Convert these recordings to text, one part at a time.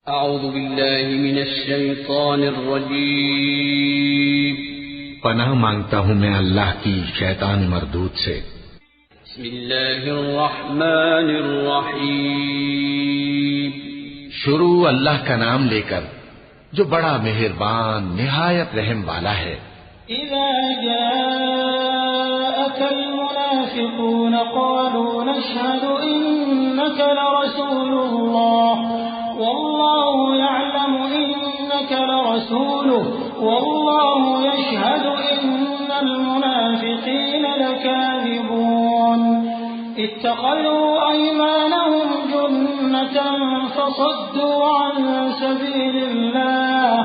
اعوذ باللہ من الشیطان الرجیم پناہ مانگتا ہوں میں اللہ کی شیطان مردود سے۔ بسم اللہ الرحمن الرحیم شروع اللہ کا نام لے کر جو بڑا مہربان نہایت رحم والا ہے۔ اذا جاءك المنافقون قالوا نشهد انك لرسول الله والله يعلم انك لرسوله والله يشهد ان المنافقين لكاذبون اتخذوا ايمانهم جنة فصدوا عن سبيل الله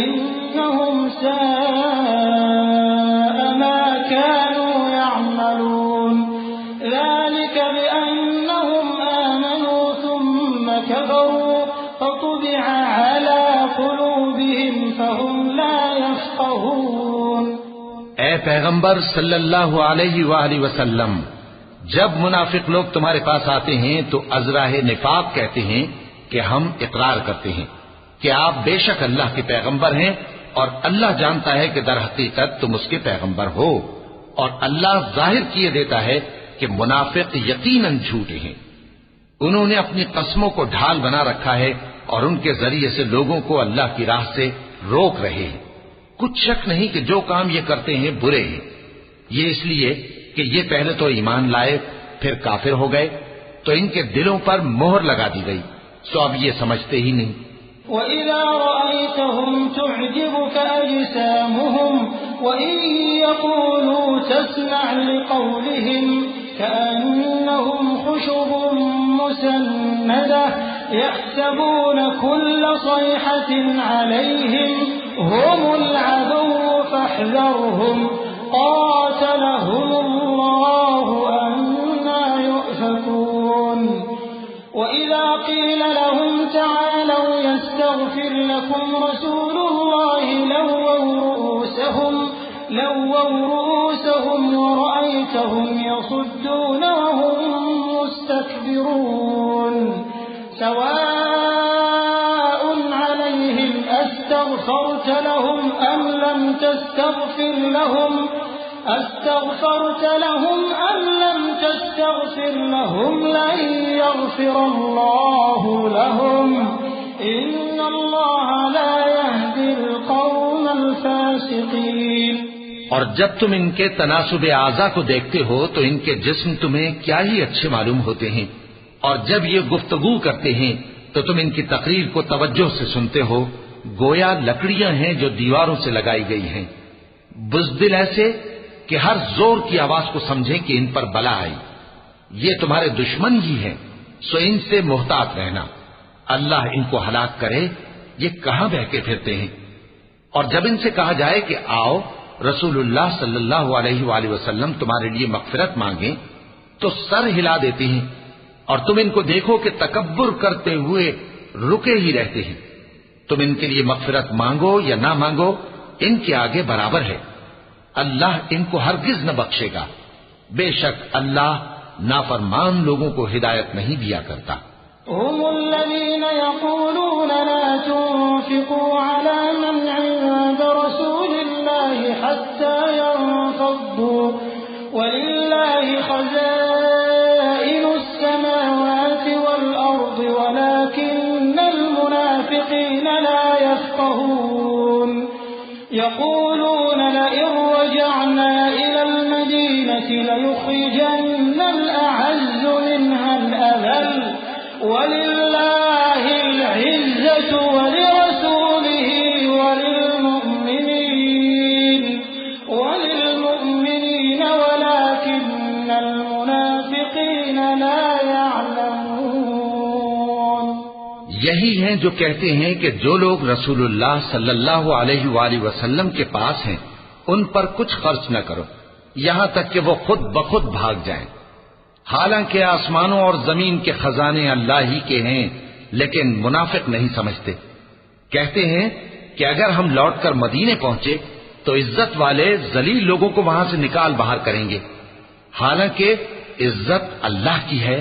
انهم ساء ما كانوا يعملون ذلك بانهم امنوا ثم كفروا فطبع على قلوبهم فهم لا يفقهون۔ اے پیغمبر صلی اللہ علیہ وآلہ وسلم، جب منافق لوگ تمہارے پاس آتے ہیں تو ازراہ نفاق کہتے ہیں کہ ہم اقرار کرتے ہیں کہ آپ بے شک اللہ کے پیغمبر ہیں، اور اللہ جانتا ہے کہ در حقیقت تم اس کے پیغمبر ہو، اور اللہ ظاہر کیے دیتا ہے کہ منافق یقیناً جھوٹے ہیں۔ انہوں نے اپنی قسموں کو ڈھال بنا رکھا ہے اور ان کے ذریعے سے لوگوں کو اللہ کی راہ سے روک رہے ہیں۔ کچھ شک نہیں کہ جو کام یہ کرتے ہیں برے ہیں، یہ اس لیے کہ یہ پہلے تو ایمان لائے پھر کافر ہو گئے، تو ان کے دلوں پر مہر لگا دی گئی، سو اب یہ سمجھتے ہی نہیں۔ وَإِذَا رَأَيْتَهُمْ تُعْجِبُكَ أَجْسَامُهُمْ وَإِن يَقُولُوا تَسْمَعْ لِقَوْلِهِمْ كَأَنَّهُمْ خُشُبٌ مُّسَنَّدَةٌ يَحْسَبُونَ كُلَّ صَيْحَةٍ عَلَيْهِمْ هُمُ الْعَدُوُّ فَاحْذَرْهُمْ قَاتَلَهُمُ اللَّهُ أَنَّىٰ يُؤْفَكُونَ۔ وَإِذَا قِيلَ لَهُمْ تَعَالَوْا يَسْتَغْفِرْ لَكُمْ رَسُولُ اللَّهِ لَوَّوْا رُءُوسَهُمْ وَرَأَيْتَهُمْ يَصُدُّونَ وَهُمْ مُسْتَكْبِرُونَ سَوَاءٌ عَلَيْهِمْ أَسْتَغْفَرْتَ لَهُمْ أَمْ لَمْ تَسْتَغْفِرْ لَهُمْ لَن يَغْفِرَ اللَّهُ لَهُمْ إِنَّ اللَّهَ لَا يَهْدِي الْقَوْمَ الْفَاسِقِينَ۔ اور جب تم ان کے تناسب اعضاء کو دیکھتے ہو تو ان کے جسم تمہیں کیا ہی اچھے معلوم ہوتے ہیں، اور جب یہ گفتگو کرتے ہیں تو تم ان کی تقریر کو توجہ سے سنتے ہو، گویا لکڑیاں ہیں جو دیواروں سے لگائی گئی ہیں، بزدل ایسے کہ ہر زور کی آواز کو سمجھیں کہ ان پر بلا آئی۔ یہ تمہارے دشمن ہی ہیں، سو ان سے محتاط رہنا، اللہ ان کو ہلاک کرے، یہ کہاں بہکے پھرتے ہیں۔ اور جب ان سے کہا جائے کہ آؤ رسول اللہ صلی اللہ علیہ وآلہ وسلم تمہارے لیے مغفرت مانگیں، تو سر ہلا دیتے ہیں، اور تم ان کو دیکھو کہ تکبر کرتے ہوئے رکے ہی رہتے ہیں۔ تم ان کے لیے مغفرت مانگو یا نہ مانگو، ان کے آگے برابر ہے، اللہ ان کو ہرگز نہ بخشے گا، بے شک اللہ نافرمان لوگوں کو ہدایت نہیں دیا کرتا۔ هم الذين يقولون لا تنفقوا على من عند رسول الله حتى ينفضوا ولله خزائن السماوات والأرض ولكن المنافقين لا يفقهون يقولون لئن رجعنا إلى المدينة ليخرجن الأعز منها الأذل وَلِلَّهِ الْعِزَّةُ وَلِرَسُولِهِ وَلِلْمُؤْمِنِينَ وَلَكِنَّ الْمُنَافِقِينَ لَا يَعْلَمُونَ۔ یہی ہیں جو کہتے ہیں کہ جو لوگ رسول اللہ صلی اللہ علیہ وآلہ وسلم کے پاس ہیں ان پر کچھ خرچ نہ کرو یہاں تک کہ وہ خود بخود بھاگ جائیں، حالانکہ آسمانوں اور زمین کے خزانے اللہ ہی کے ہیں، لیکن منافق نہیں سمجھتے۔ کہتے ہیں کہ اگر ہم لوٹ کر مدینے پہنچے تو عزت والے ذلیل لوگوں کو وہاں سے نکال باہر کریں گے، حالانکہ عزت اللہ کی ہے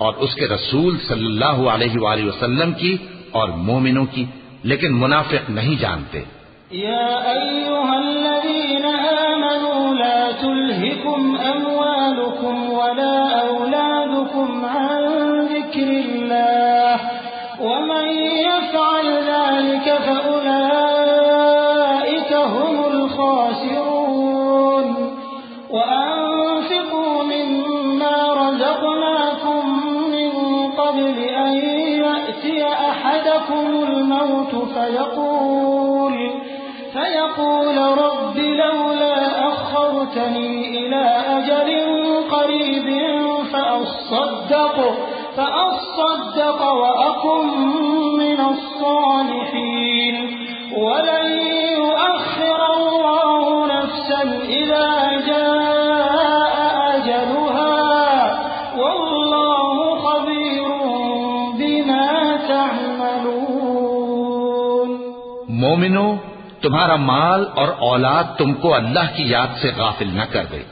اور اس کے رسول صلی اللہ علیہ وآلہ وسلم کی اور مومنوں کی، لیکن منافق نہیں جانتے۔ يا أيها الذين آمنوا لا تلهكم أموالكم ولا أولادكم عن ذكر الله ومن يفعل ذلك فأولئك هم الخاسرون وأنفقوا مما رزقناكم من قبل أن يأتي أحدكم الموت فيقول رب لولا أخرتني إلى أجل قريب فأصدق وأكن من الصالحين ولن يؤخر الله نفسا إذا جاء أجلها والله خبير بما تعملون۔ مومنو، تمہارا مال اور اولاد تم کو اللہ کی یاد سے غافل نہ کر دے،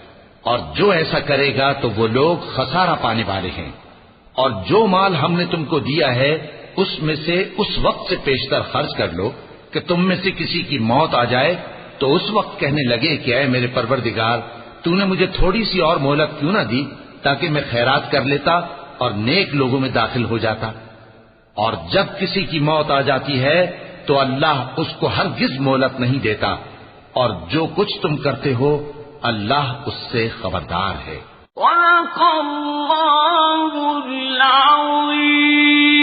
اور جو ایسا کرے گا تو وہ لوگ خسارہ پانے والے ہیں۔ اور جو مال ہم نے تم کو دیا ہے اس میں سے اس وقت سے پیشتر خرچ کر لو کہ تم میں سے کسی کی موت آ جائے تو اس وقت کہنے لگے کہ اے میرے پروردگار، تو نے مجھے تھوڑی سی اور مہلت کیوں نہ دی تاکہ میں خیرات کر لیتا اور نیک لوگوں میں داخل ہو جاتا۔ اور جب کسی کی موت آ جاتی ہے تو اللہ اس کو ہرگز مہلت نہیں دیتا، اور جو کچھ تم کرتے ہو اللہ اس سے خبردار ہے۔ صدق اللہ العظیم۔